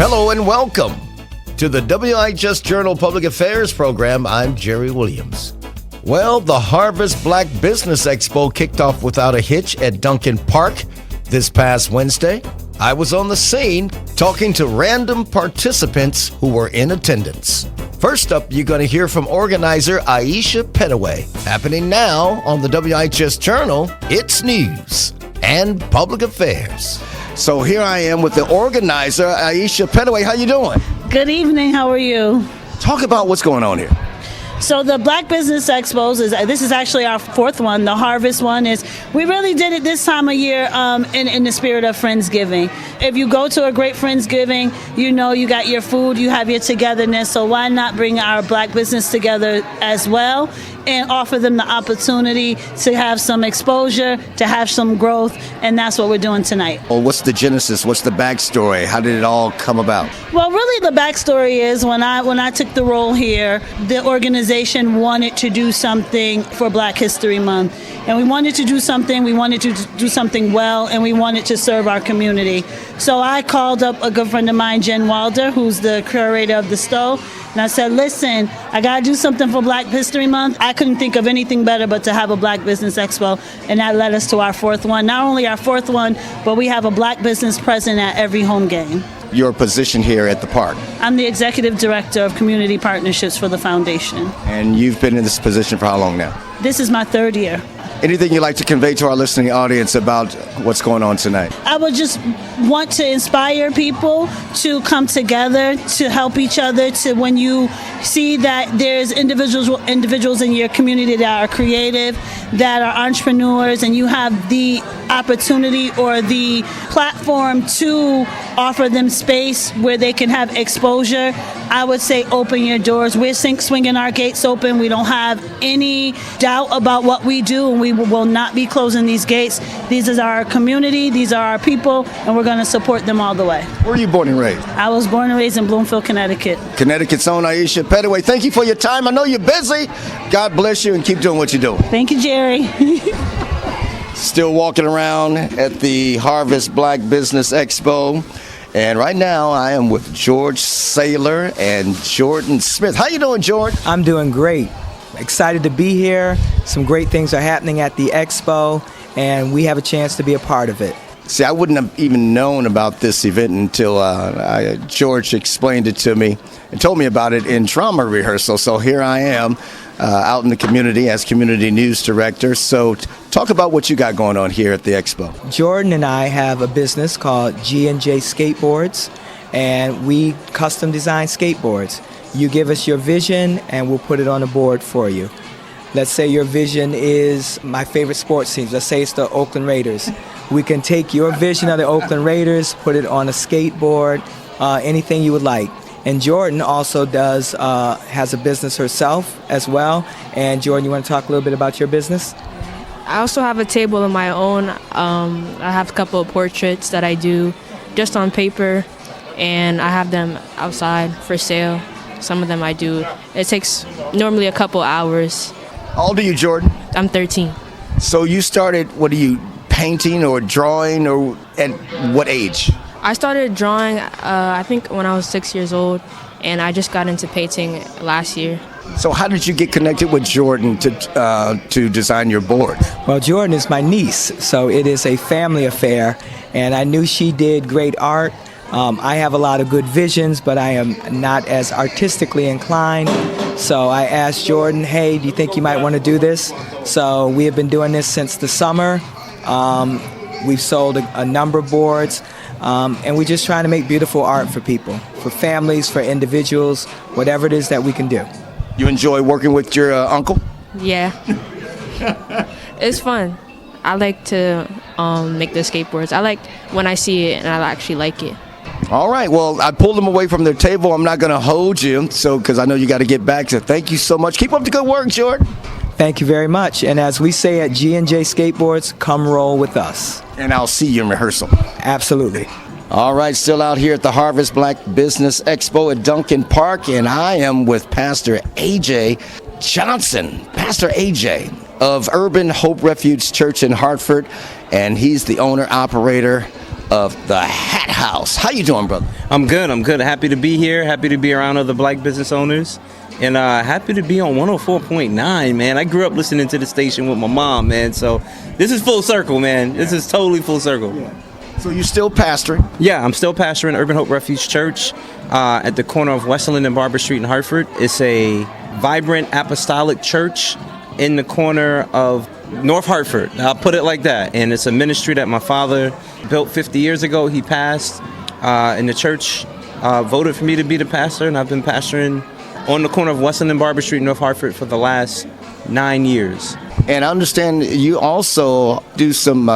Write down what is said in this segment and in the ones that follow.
Hello and welcome to the WIHS Journal Public Affairs program. I'm Jerry Williams. Well, the Harvest Black Business Expo kicked off without a hitch at Duncan Park this past Wednesday. I was on the scene talking to random participants who were in attendance. First up, you're going to hear from organizer Aisha Petaway. Happening now on the WIHS Journal, it's news and public affairs. So here I am with the organizer, Aisha Petaway. How you doing? Good evening. How are you? Talk about what's going on here. So the Black Business Expos, this is actually our fourth one. The Harvest one is, we really did it this time of year in the spirit of Friendsgiving. If you go to a great Friendsgiving, you know you got your food, you have your togetherness, so why not bring our Black business together as well and offer them the opportunity to have some exposure, to have some growth, and that's what we're doing tonight. Well, what's the genesis? What's the backstory? How did it all come about? Well, really the backstory is when I took the role here, the organization wanted to do something for Black History Month. And we wanted to do something well, and we wanted to serve our community. So I called up a good friend of mine, Jen Wilder, who's the curator of the Stowe, and I said, listen, I got to do something for Black History Month. I couldn't think of anything better but to have a Black Business Expo, and that led us to our fourth one. Not only our fourth one, but we have a Black business present at every home game. Your position here at the park? I'm the Executive Director of Community Partnerships for the Foundation. And you've been in this position for how long now? This is my third year. Anything you'd like to convey to our listening audience about what's going on tonight? I would just want to inspire people to come together, to help each other, to when you see that there's individuals in your community that are creative, that are entrepreneurs, and you have the opportunity or the platform to offer them space where they can have exposure, I would say open your doors. We're swinging our gates open. We don't have any doubt about what we do, and we will not be closing these gates. These is our community, these are our people, and we're going to support them all the way. Where were you born and raised? I was born and raised in Bloomfield, Connecticut. Connecticut's own Aisha Petaway. Thank you for your time. I know you're busy. God bless you and keep doing what you're doing. Thank you, Jerry. Still walking around at the Harvest Black Business Expo. And right now I am with George Saylor and Jordan Smith. How you doing, George? I'm doing great. Excited to be here. Some great things are happening at the Expo, and we have a chance to be a part of it. See, I wouldn't have even known about this event until George explained it to me and told me about it in drama rehearsal. So here I am out in the community as Community News Director. So talk about what you got going on here at the Expo. Jordan and I have a business called G&J Skateboards, and we custom design skateboards. You give us your vision, and we'll put it on the board for you. Let's say your vision is my favorite sports teams. Let's say it's the Oakland Raiders. We can take your vision of the Oakland Raiders, put it on a skateboard, anything you would like. And Jordan also has a business herself as well. And Jordan, you want to talk a little bit about your business? I also have a table of my own. I have a couple of portraits that I do just on paper, and I have them outside for sale. Some of them I do. It takes normally a couple hours. How old are you, Jordan? I'm 13. So you started, painting or drawing, or at what age? I started drawing, I think, when I was 6 years old, and I just got into painting last year. So how did you get connected with Jordan to design your board? Well, Jordan is my niece, so it is a family affair, and I knew she did great art. I have a lot of good visions, but I am not as artistically inclined. So I asked Jordan, hey, do you think you might want to do this? So we have been doing this since the summer. We've sold a number of boards, and we're just trying to make beautiful art for people, for families, for individuals, whatever it is that we can do. You enjoy working with your uncle? Yeah. It's fun. I like to make the skateboards. I like when I see it and I actually like it. All right. Well, I pulled them away from their table. I'm not going to hold you, because I know you got to get back. So thank you so much. Keep up the good work, Jordan. Thank you very much. And as we say at G&J Skateboards, come roll with us. And I'll see you in rehearsal. Absolutely. All right, still out here at the Harvest Black Business Expo at Duncan Park, and I am with Pastor A.J. Johnson. Pastor A.J. of Urban Hope Refuge Church in Hartford, and he's the owner-operator of the Hat House. How you doing, brother? I'm good. Happy to be here. Happy to be around other black business owners. And happy to be on 104.9, man. I grew up listening to the station with my mom, man. So this is full circle, man. This is totally full circle. Yeah. So you still pastoring? Yeah, I'm still pastoring Urban Hope Refuge Church at the corner of Westland and Barber Street in Hartford. It's a vibrant apostolic church in the corner of North Hartford. I'll put it like that. And it's a ministry that my father built 50 years ago. He passed, and the church voted for me to be the pastor, and I've been pastoring on the corner of Westland and Barber Street in North Hartford for the last 9 years. And I understand you also do some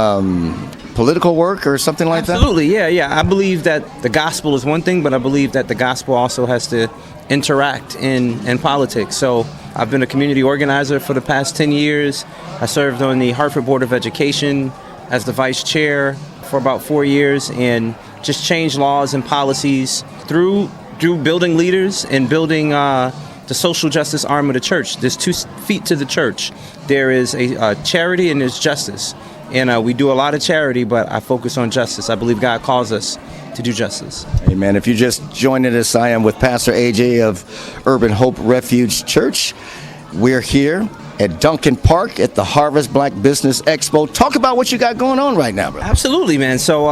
political work or something like that? Absolutely, yeah. I believe that the gospel is one thing, but I believe that the gospel also has to interact in politics. So I've been a community organizer for the past 10 years. I served on the Hartford Board of Education as the vice chair for about 4 years, and just changed laws and policies through building leaders and building the social justice arm of the church. There's 2 feet to the church. There is a charity and there's justice. And we do a lot of charity, but I focus on justice. I believe God calls us to do justice. Amen. If you're just joining us, I am with Pastor AJ of Urban Hope Refuge Church. We're here at Duncan Park at the Harvest Black Business Expo. Talk about what you got going on right now, bro. Absolutely, man. So,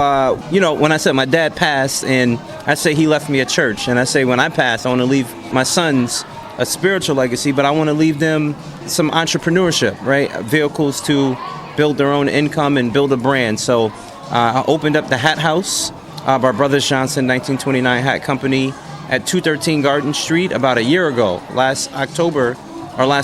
when I said my dad passed, and I say he left me a church, and I say when I pass, I want to leave my sons a spiritual legacy, but I want to leave them some entrepreneurship, right? Vehicles to build their own income and build a brand. So I opened up the Hat House by Brothers Johnson 1929 Hat Company at 213 Garden Street about a year ago. Last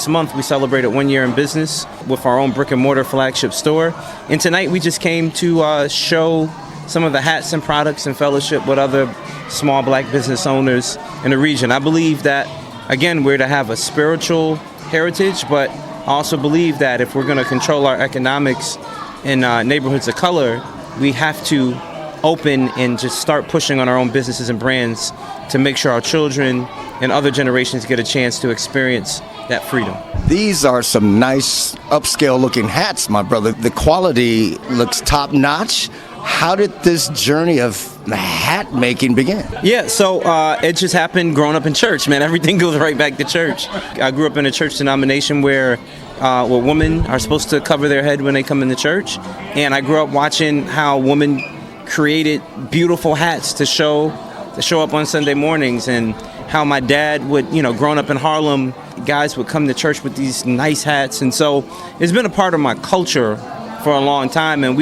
month, we celebrated 1 year in business with our own brick and mortar flagship store. And tonight we just came to show some of the hats and products and fellowship with other small black business owners in the region. I believe that, again, we're to have a spiritual heritage, but I also believe that if we're going to control our economics in neighborhoods of color, we have to open and just start pushing on our own businesses and brands to make sure our children and other generations get a chance to experience that freedom. These are some nice upscale looking hats, my brother. The quality looks top notch. How did this journey of hat making begin? Yeah, so it just happened growing up in church, man. Everything goes right back to church. I grew up in a church denomination where women are supposed to cover their head when they come into church. And I grew up watching how women created beautiful hats to show up on Sunday mornings, and how my dad would, growing up in Harlem, guys would come to church with these nice hats. And so it's been a part of my culture for a long time, and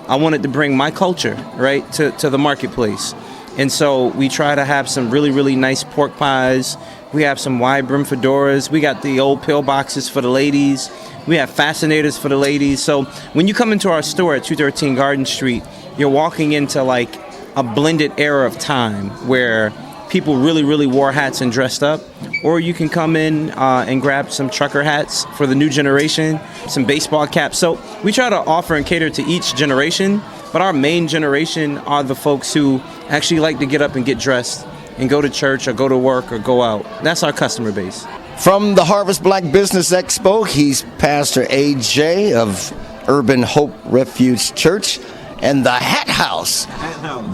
I wanted to bring my culture, right, to the marketplace. And so we try to have some really, really nice pork pies. We have some wide brim fedoras. We got the old pillboxes for the ladies. We have fascinators for the ladies. So when you come into our store at 213 Garden Street, you're walking into like a blended era of time where people really, really wore hats and dressed up. Or you can come in and grab some trucker hats for the new generation, some baseball caps. So we try to offer and cater to each generation, but our main generation are the folks who actually like to get up and get dressed and go to church or go to work or go out. That's our customer base. From the Harvest Black Business Expo, he's Pastor AJ of Urban Hope Refuge Church and the Hat House.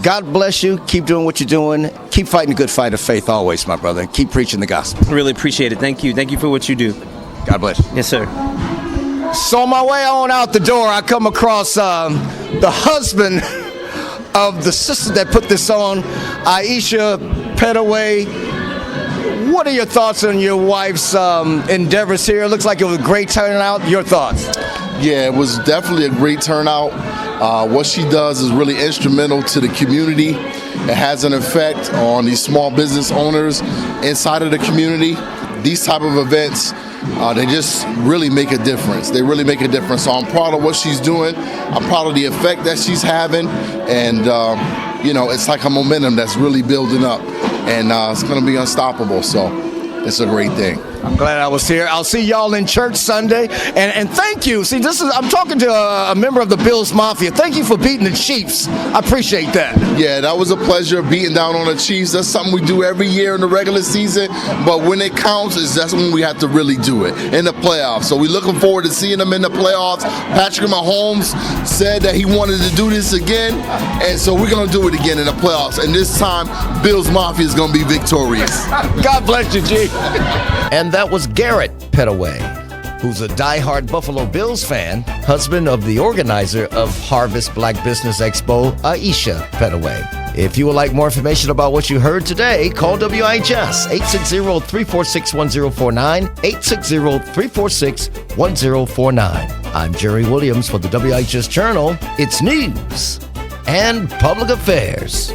God bless you. Keep doing what you're doing. Keep fighting the good fight of faith always, my brother. Keep preaching the gospel. Really appreciate it. Thank you. Thank you for what you do. God bless you. Yes, sir. So on my way on out the door, I come across the husband of the sister that put this on, Aisha Petaway. What are your thoughts on your wife's endeavors here? It looks like it was a great turnout. Your thoughts? Yeah, it was definitely a great turnout. What she does is really instrumental to the community. It has an effect on these small business owners inside of the community. These type of events, they just really make a difference. They really make a difference. So I'm proud of what she's doing. I'm proud of the effect that she's having. And, it's like a momentum that's really building up. And it's going to be unstoppable. So it's a great thing. I'm glad I was here. I'll see y'all in church Sunday. And thank you. See, I'm talking to a member of the Bills Mafia. Thank you for beating the Chiefs. I appreciate that. Yeah, that was a pleasure beating down on the Chiefs. That's something we do every year in the regular season. But when it counts, that's when we have to really do it in the playoffs. So we're looking forward to seeing them in the playoffs. Patrick Mahomes said that he wanted to do this again. And so we're going to do it again in the playoffs. And this time, Bills Mafia is going to be victorious. God bless you, G. And that was Garrett Petaway, who's a diehard Buffalo Bills fan, husband of the organizer of Harvest Black Business Expo, Aisha Petaway. If you would like more information about what you heard today, call WIHS 860-346-1049, 860-346-1049. I'm Jerry Williams for the WIHS Journal. It's news and public affairs.